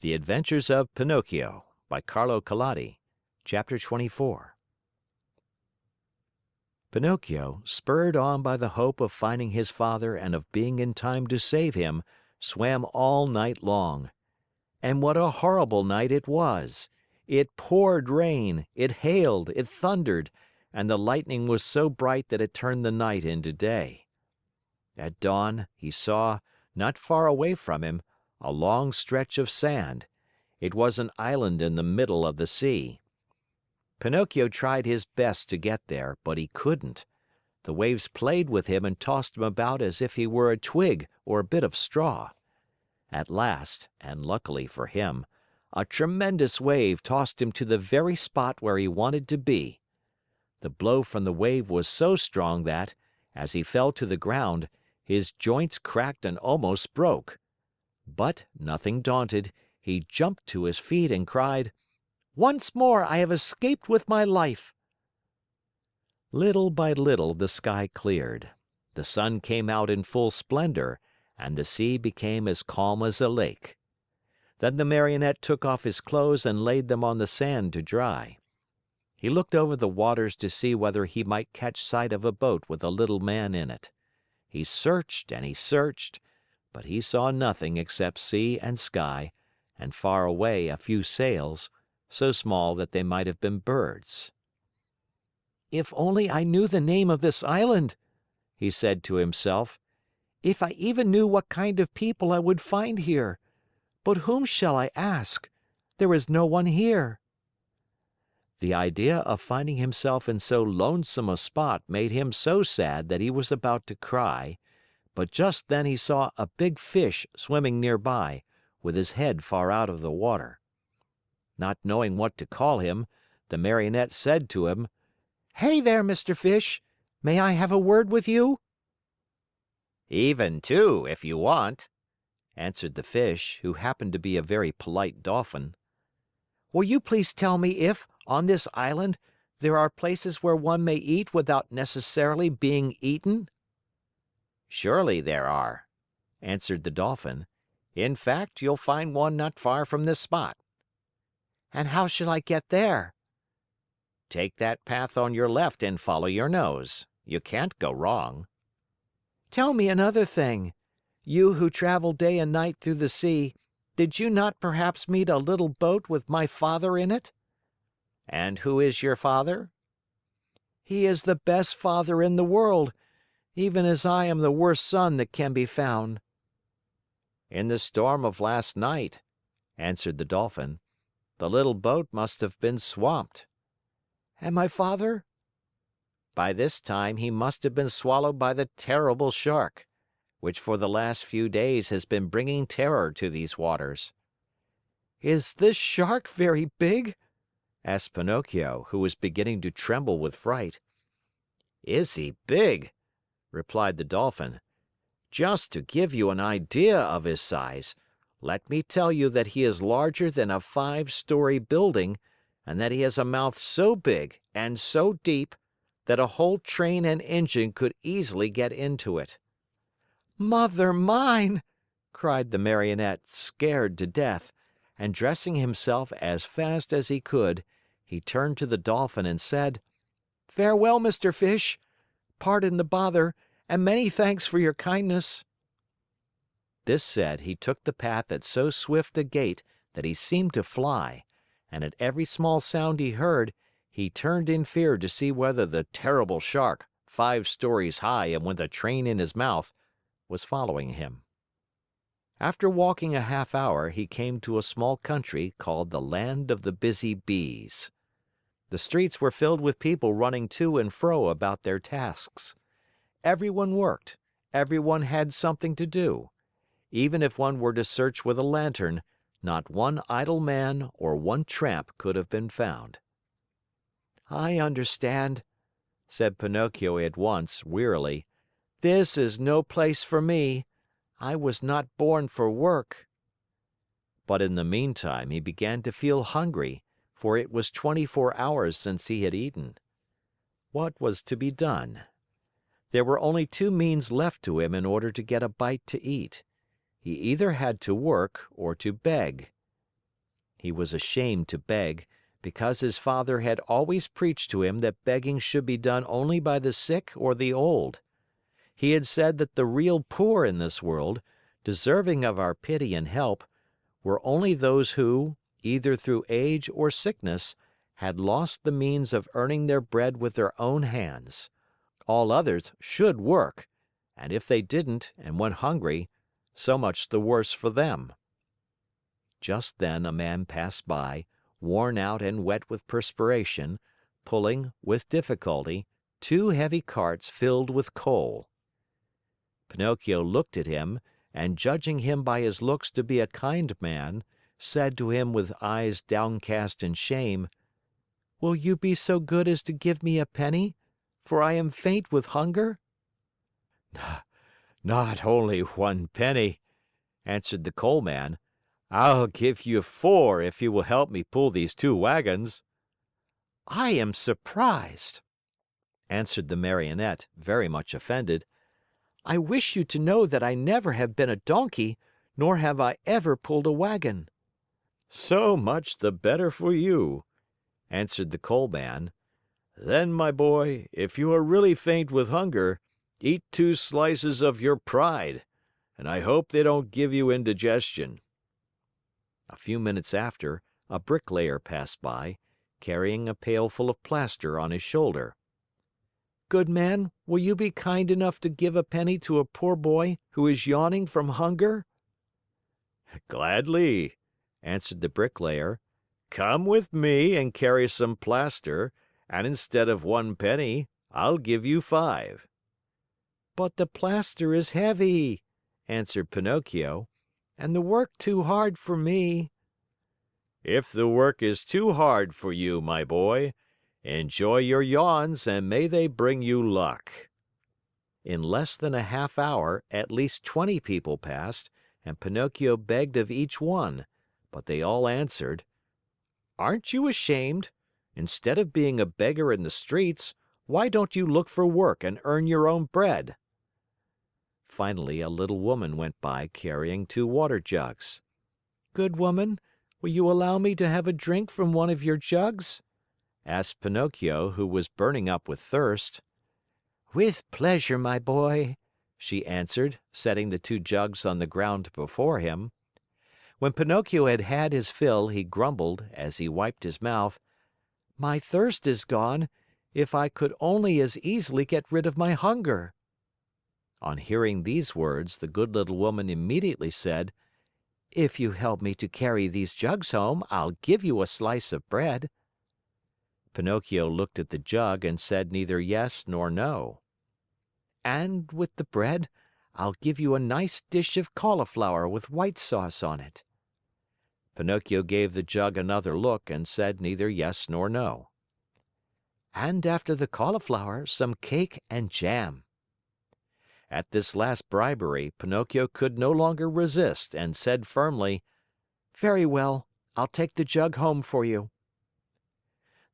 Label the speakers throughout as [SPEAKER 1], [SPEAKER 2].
[SPEAKER 1] The Adventures of Pinocchio by Carlo Collodi. Chapter 24. Pinocchio, spurred on by the hope of finding his father and of being in time to save him, swam all night long. And what a horrible night it was! It poured rain, it hailed, it thundered, and the lightning was so bright that it turned the night into day. At dawn, he saw, not far away from him, a long stretch of sand. It was an island in the middle of the sea. Pinocchio tried his best to get there, but he couldn't. The waves played with him and tossed him about as if he were a twig or a bit of straw. At last, and luckily for him, a tremendous wave tossed him to the very spot where he wanted to be. The blow from the wave was so strong that, as he fell to the ground, his joints cracked and almost broke. But, nothing daunted, he jumped to his feet and cried, "Once more I have escaped with my life!" Little by little the sky cleared. The sun came out in full splendor, and the sea became as calm as a lake. Then the Marionette took off his clothes and laid them on the sand to dry. He looked over the waters to see whether he might catch sight of a boat with a little man in it. He searched and he searched, but he saw nothing except sea and sky, and far away a few sails, so small that they might have been birds. "If only I knew the name of this island," he said to himself. "If I even knew what kind of people I would find here. But whom shall I ask? There is no one here." The idea of finding himself in so lonesome a spot made him so sad that he was about to cry, but just then he saw a big fish swimming nearby, with his head far out of the water. Not knowing what to call him, the Marionette said to him, "Hey there, Mr. Fish! May I have a word with you?" "Even two, if you want," answered the fish, who happened to be a very polite Dolphin. "Will you please tell me if, on this island, there are places where one may eat without necessarily being eaten?" "Surely there are," answered the Dolphin. "In fact, you'll find one not far from this spot." "And how shall I get there?" "Take that path on your left and follow your nose. You can't go wrong." "Tell me another thing. You who travel day and night through the sea, did you not perhaps meet a little boat with my father in it?" "And who is your father?" "He is the best father in the world, even as I am the worst son that can be found." "In the storm of last night," answered the Dolphin, "the little boat must have been swamped." "And my father?" "By this time he must have been swallowed by the terrible shark, which for the last few days has been bringing terror to these waters." "Is this shark very big?" asked Pinocchio, who was beginning to tremble with fright. "Is he big?" replied the Dolphin. "Just to give you an idea of his size, let me tell you that he is larger than a 5-story building, and that he has a mouth so big and so deep that a whole train and engine could easily get into it." "Mother mine!" cried the Marionette, scared to death, and dressing himself as fast as he could, he turned to the Dolphin and said, "Farewell, Mr. Fish. Pardon the bother, and many thanks for your kindness." This said, he took the path at so swift a gait that he seemed to fly, and at every small sound he heard, he turned in fear to see whether the terrible shark, 5 stories high and with a train in his mouth, was following him. After walking a half hour, he came to a small country called the Land of the Busy Bees. The streets were filled with people running to and fro about their tasks. Everyone worked, everyone had something to do. Even if one were to search with a lantern, not one idle man or one tramp could have been found. "I understand," said Pinocchio at once, wearily. "This is no place for me. I was not born for work." But in the meantime, he began to feel hungry, for it was 24 hours since he had eaten. What was to be done? There were only two means left to him in order to get a bite to eat. He either had to work or to beg. He was ashamed to beg, because his father had always preached to him that begging should be done only by the sick or the old. He had said that the real poor in this world, deserving of our pity and help, were only those who, either through age or sickness, had lost the means of earning their bread with their own hands. All others should work, and if they didn't and went hungry, so much the worse for them. Just then a man passed by, worn out and wet with perspiration, pulling, with difficulty, 2 heavy carts filled with coal. Pinocchio looked at him, and judging him by his looks to be a kind man, said to him with eyes downcast in shame, "Will you be so good as to give me a penny, for I am faint with hunger?" "Not only 1 penny," answered the coal man. "I'll give you 4 if you will help me pull these 2 wagons." "I am surprised," answered the Marionette, very much offended. "I wish you to know that I never have been a donkey, nor have I ever pulled a wagon." "So much the better for you," answered the coal man. "Then, my boy, if you are really faint with hunger, eat 2 slices of your pride, and I hope they don't give you indigestion." A few minutes after, a bricklayer passed by, carrying a pail full of plaster on his shoulder. "Good man, will you be kind enough to give a penny to a poor boy who is yawning from hunger?" "Gladly," answered the bricklayer. "Come with me and carry some plaster, and instead of 1 penny, I'll give you 5." "But the plaster is heavy," answered Pinocchio, "and the work too hard for me." "If the work is too hard for you, my boy, enjoy your yawns and may they bring you luck." In less than a half hour, at least 20 people passed, and Pinocchio begged of each one, but they all answered, "Aren't you ashamed? Instead of being a beggar in the streets, why don't you look for work and earn your own bread?" Finally, a little woman went by carrying 2 water jugs. "Good woman, will you allow me to have a drink from one of your jugs?" asked Pinocchio, who was burning up with thirst. "With pleasure, my boy," she answered, setting the 2 jugs on the ground before him. When Pinocchio had had his fill, he grumbled, as he wiped his mouth, "My thirst is gone. If I could only as easily get rid of my hunger." On hearing these words, the good little woman immediately said, "If you help me to carry these jugs home, I'll give you a slice of bread." Pinocchio looked at the jug and said neither yes nor no. "And with the bread, I'll give you a nice dish of cauliflower with white sauce on it." Pinocchio gave the jug another look and said neither yes nor no. "And after the cauliflower, some cake and jam." At this last bribery, Pinocchio could no longer resist and said firmly, "Very well, I'll take the jug home for you."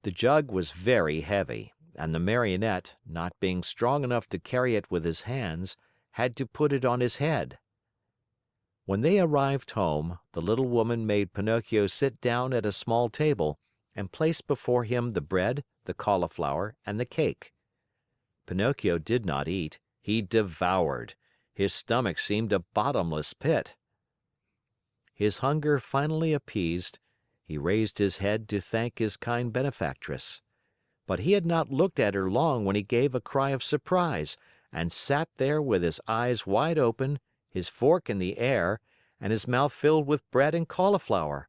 [SPEAKER 1] The jug was very heavy, and the Marionette, not being strong enough to carry it with his hands, had to put it on his head. When they arrived home, the little woman made Pinocchio sit down at a small table and placed before him the bread, the cauliflower, and the cake. Pinocchio did not eat, he devoured. His stomach seemed a bottomless pit. His hunger finally appeased, he raised his head to thank his kind benefactress. But he had not looked at her long when he gave a cry of surprise and sat there with his eyes wide open, his fork in the air, and his mouth filled with bread and cauliflower.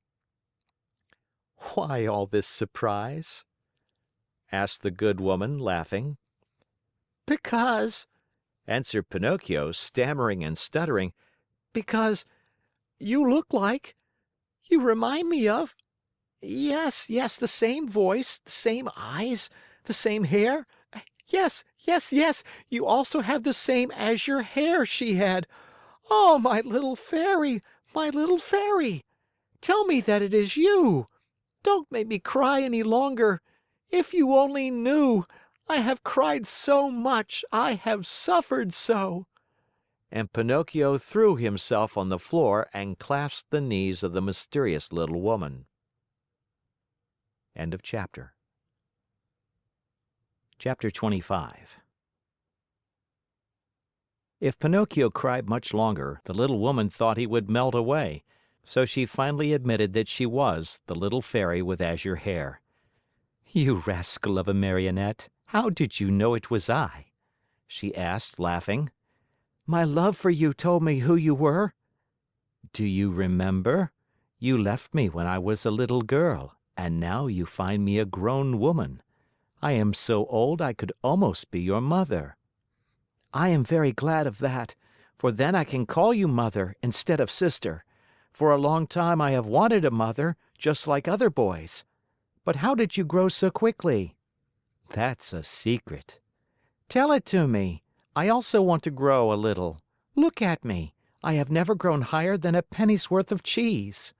[SPEAKER 1] "Why all this surprise?" asked the good woman, laughing. "Because," answered Pinocchio, stammering and stuttering, "because you look like, you remind me of, yes, yes, the same voice, the same eyes, the same hair. Yes, yes, yes, you also have the same azure hair she had. Oh, my little fairy, my little fairy! Tell me that it is you. Don't make me cry any longer. If you only knew, I have cried so much, I have suffered so." And Pinocchio threw himself on the floor and clasped the knees of the mysterious little woman. End of chapter. Chapter 25. If Pinocchio cried much longer, the little woman thought he would melt away, so she finally admitted that she was the little fairy with azure hair. "You rascal of a Marionette, how did you know it was I?" she asked, laughing. "My love for you told me who you were." "Do you remember? You left me when I was a little girl, and now you find me a grown woman. I am so old I could almost be your mother." "I am very glad of that, for then I can call you mother instead of sister. For a long time I have wanted a mother, just like other boys. But how did you grow so quickly?" "That's a secret." "Tell it to me. I also want to grow a little. Look at me. I have never grown higher than a penny's worth of cheese."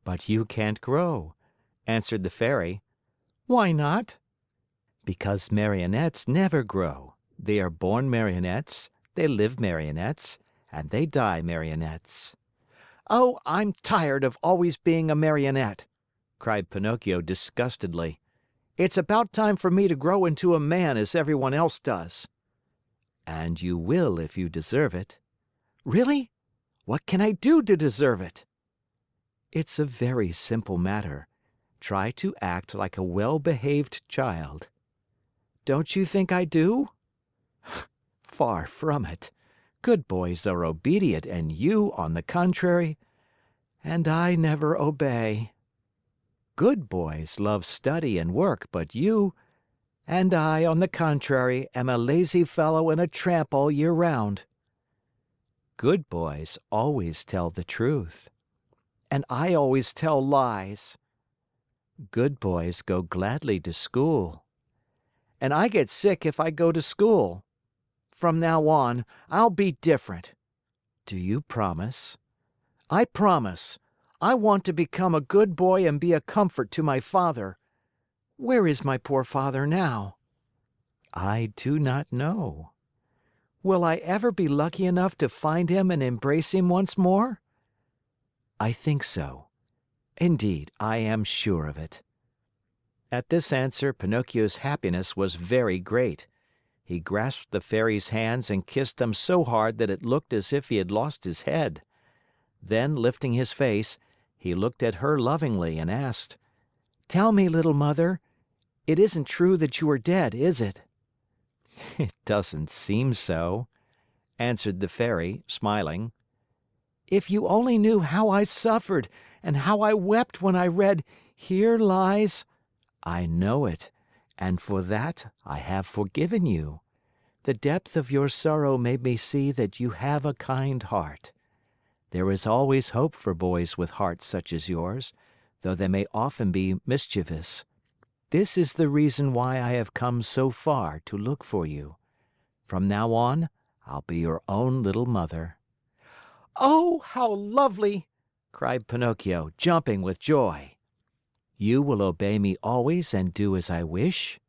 [SPEAKER 1] "But you can't grow," answered the fairy. "Why not?" "Because Marionettes never grow. They are born Marionettes, they live Marionettes, and they die Marionettes." "Oh, I'm tired of always being a Marionette!" cried Pinocchio disgustedly. "It's about time for me to grow into a man as everyone else does." "And you will if you deserve it." "Really? What can I do to deserve it?" "It's a very simple matter. Try to act like a well-behaved child." "Don't you think I do?" "Far from it. Good boys are obedient and you, on the contrary, and I never obey. Good boys love study and work, but you, and I, on the contrary, am a lazy fellow and a tramp all year round." "Good boys always tell the truth." "And I always tell lies." "Good boys go gladly to school." "And I get sick if I go to school. From now on, I'll be different." "Do you promise?" "I promise. I want to become a good boy and be a comfort to my father. Where is my poor father now?" "I do not know." "Will I ever be lucky enough to find him and embrace him once more?" "I think so. Indeed, I am sure of it." At this answer, Pinocchio's happiness was very great. He grasped the Fairy's hands and kissed them so hard that it looked as if he had lost his head. Then, lifting his face, he looked at her lovingly and asked, "Tell me, little mother, it isn't true that you are dead, is it?" "It doesn't seem so," answered the Fairy, smiling. "If you only knew how I suffered and how I wept when I read, 'Here lies—'" "I know it, and for that I have forgiven you. The depth of your sorrow made me see that you have a kind heart. There is always hope for boys with hearts such as yours, though they may often be mischievous. This is the reason why I have come so far to look for you. From now on, I'll be your own little mother." "Oh, how lovely!" cried Pinocchio, jumping with joy. "You will obey me always and do as I wish?"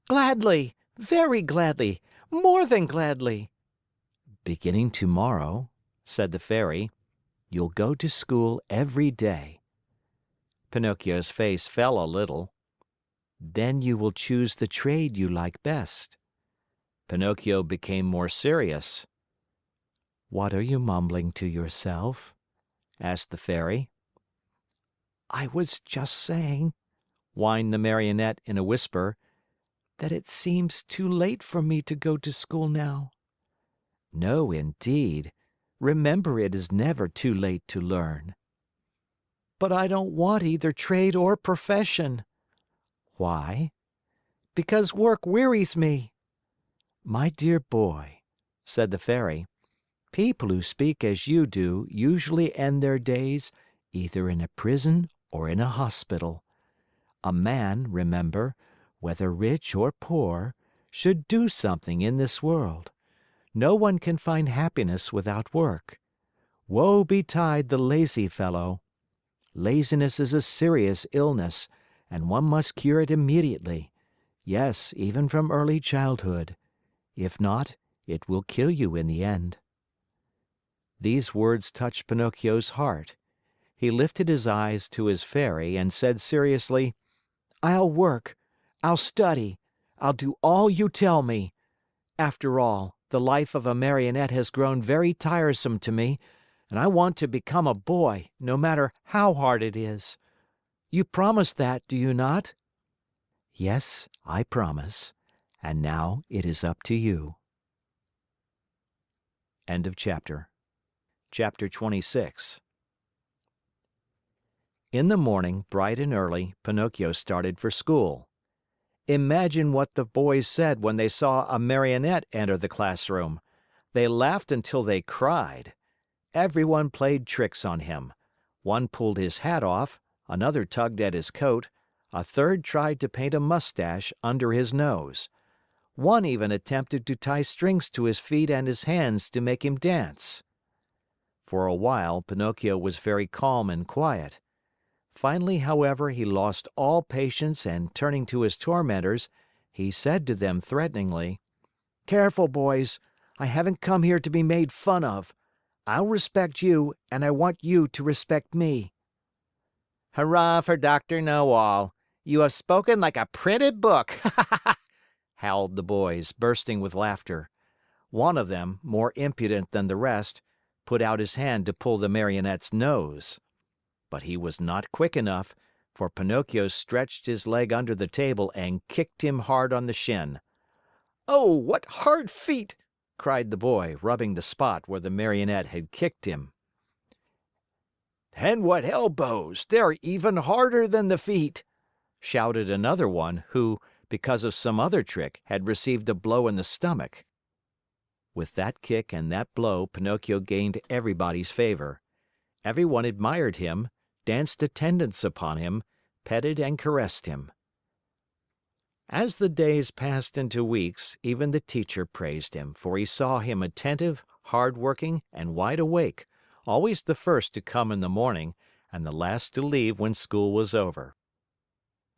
[SPEAKER 1] "Gladly, very gladly, more than gladly." "Beginning tomorrow," said the Fairy, "you'll go to school every day." Pinocchio's face fell a little. "Then you will choose the trade you like best." Pinocchio became more serious. "What are you mumbling to yourself?" asked the Fairy. "I was just saying," whined the Marionette in a whisper, "that it seems too late for me to go to school now." "No, indeed. Remember it is never too late to learn." "But I don't want either trade or profession." "Why?" "Because work wearies me." "My dear boy," said the Fairy, "people who speak as you do usually end their days either in a prison or in a hospital. A man, remember, whether rich or poor, should do something in this world. No one can find happiness without work. Woe betide the lazy fellow! Laziness is a serious illness, and one must cure it immediately. Yes, even from early childhood. If not, it will kill you in the end." These words touched Pinocchio's heart. He lifted his eyes to his Fairy and said seriously, I'll work. I'll study. I'll do all you tell me. After all, the life of a marionette has grown very tiresome to me, and I want to become a boy, no matter how hard it is. You promise that, do you not?" "Yes, I promise. And now it is up to you." End of chapter. Chapter 26. In the morning, bright and early, Pinocchio started for school. Imagine what the boys said when they saw a Marionette enter the classroom. They laughed until they cried. Everyone played tricks on him. One pulled his hat off, another tugged at his coat, a third tried to paint a mustache under his nose. One even attempted to tie strings to his feet and his hands to make him dance. For a while, Pinocchio was very calm and quiet. Finally, however, he lost all patience and turning to his tormentors, he said to them threateningly, "Careful, boys. I haven't come here to be made fun of. I'll respect you, and I want you to respect me."
[SPEAKER 2] "Hurrah for Dr. Know-All! You have spoken like a printed book!" howled the boys, bursting with laughter. One of them, more impudent than the rest, put out his hand to pull the Marionette's nose. But he was not quick enough, for Pinocchio stretched his leg under the table and kicked him hard on the shin. "Oh, what hard feet!" cried the boy, rubbing the spot where the Marionette had kicked him.
[SPEAKER 1] "And what elbows! They're even harder than the feet!" shouted another one who, because of some other trick, had received a blow in the stomach. With that kick and that blow, Pinocchio gained everybody's favor. Everyone admired him, danced attendance upon him, petted and caressed him. As the days passed into weeks, even the teacher praised him, for he saw him attentive, hard-working, and wide awake, always the first to come in the morning and the last to leave when school was over.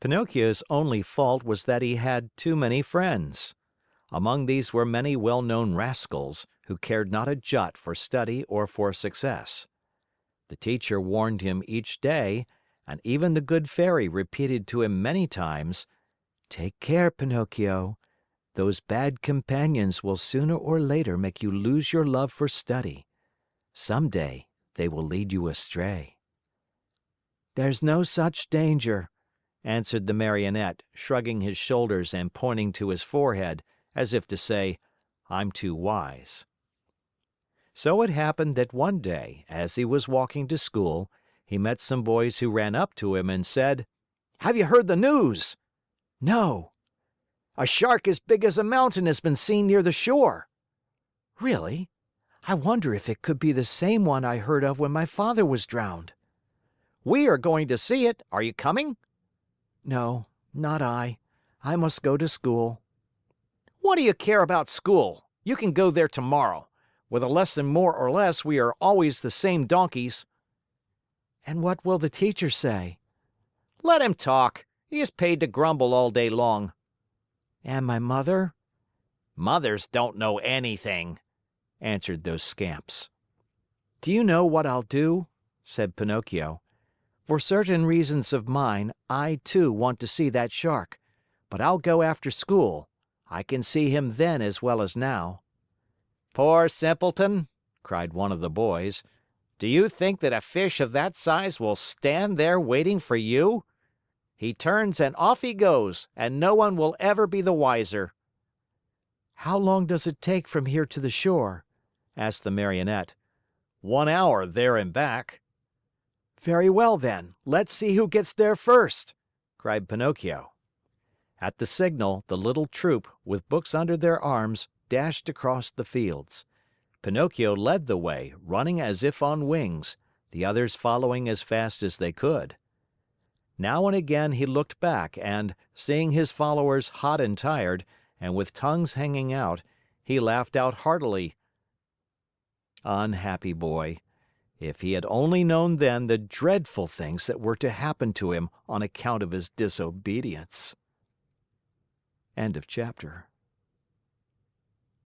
[SPEAKER 1] Pinocchio's only fault was that he had too many friends. Among these were many well-known rascals who cared not a jot for study or for success. The teacher warned him each day, and even the good fairy repeated to him many times, "Take care, Pinocchio. Those bad companions will sooner or later make you lose your love for study. Some day they will lead you astray." "There's no such danger," answered the Marionette, shrugging his shoulders and pointing to his forehead, as if to say, "I'm too wise." So it happened that one day, as he was walking to school, he met some boys who ran up to him and said, "Have you heard the news?" "No." "A shark as big as a mountain has been seen near the shore." "Really? I wonder if it could be the same one I heard of when my father was drowned." "We are going to see it. Are you coming?" "No, not I. I must go to school." "What do you care about school? You can go there tomorrow. With a lesson more or less, we are always the same donkeys." "And what will the teacher say?" "Let him talk. He is paid to grumble all day long." "And my mother?" "Mothers don't know anything," answered those scamps. "Do you know what I'll do?" said Pinocchio. "For certain reasons of mine, I, too, want to see that shark. But I'll go after school. I can see him then as well as now." "Poor simpleton!" cried one of the boys. "Do you think that a fish of that size will stand there waiting for you? He turns and off he goes, and no one will ever be the wiser." "How long does it take from here to the shore?" asked the Marionette. 1 hour there and back." "Very well then, let's see who gets there first!" cried Pinocchio. At the signal, the little troop, with books under their arms, dashed across the fields. Pinocchio led the way, running as if on wings, the others following as fast as they could. Now and again he looked back and, seeing his followers hot and tired, and with tongues hanging out, he laughed out heartily. Unhappy boy! If he had only known then the dreadful things that were to happen to him on account of his disobedience. End of chapter.